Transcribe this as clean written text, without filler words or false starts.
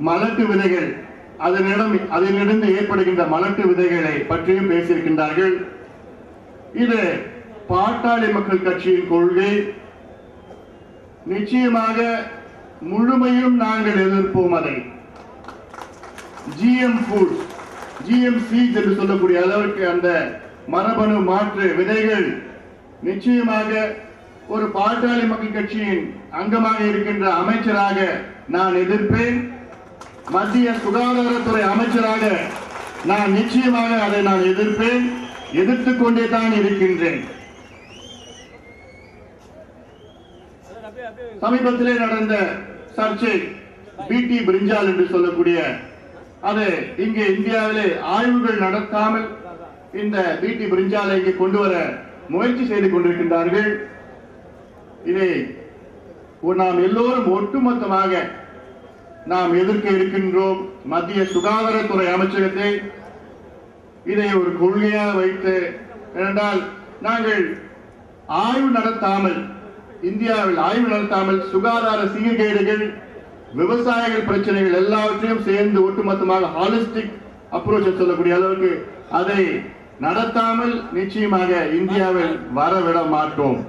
மலட்டு விதைகள் அதிலிருந்து ஏற்படுகின்ற மலட்டு விதைகளை பற்றியும் பேசியிருக்கின்றார்கள். இது பாட்டாளி மக்கள் கட்சியின் கொள்கை. நிச்சயமாக முழுமையும் நாங்கள் எதிர்ப்போம். அதை GM ஃபுட், GM சீட்ஸ் என்று சொல்லக்கூடிய அளவிற்கு அந்த மரபணு மாற்று விதைகள் நிச்சயமாக ஒரு பாட்டாளி மக்கள் கட்சியின் அங்கமாக இருக்கின்ற அமைச்சராக நான் எதிர்ப்பேன். மத்திய சுகாதாரத்துறை அமைச்சராக நான் நிச்சயமாக அதை நான் எதிர்ப்பேன். எதிர்த்துக் கொண்டே தான் இருக்கின்றேன். சமீபத்திலே நடந்த சர்ச்சை பிடி பிரிஞ்சால் என்று சொல்லக்கூடிய அது இங்கே இந்தியாவிலே ஆய்வுகள் நடத்தாமல் இந்த பிடி பிரிஞ்சாலை இங்கே கொண்டு வர முயற்சி செய்து கொண்டிருக்கின்றார்கள். இதை நாம் எல்லோரும் ஒட்டுமொத்தமாக நாம் எதிர்க்க இருக்கின்றோம். மத்திய சுகாதாரத்துறை அமைச்சகத்தை இதை ஒரு கொள்கையாக வைத்து, ஏனென்றால் நாங்கள் ஆய்வு நடத்தாமல், இந்தியாவில் ஆய்வு நடத்தாமல் சுகாதார சீர்கேடுகள், விவசாயிகள் பிரச்சனைகள் எல்லாவற்றையும் சேர்ந்து ஒட்டுமொத்தமாக ஹாலிஸ்டிக் அப்ரோச் சொல்லக்கூடிய அளவுக்கு அதை நடத்தாமல் நிச்சயமாக இந்தியாவில் வரவிட மாட்டோம்.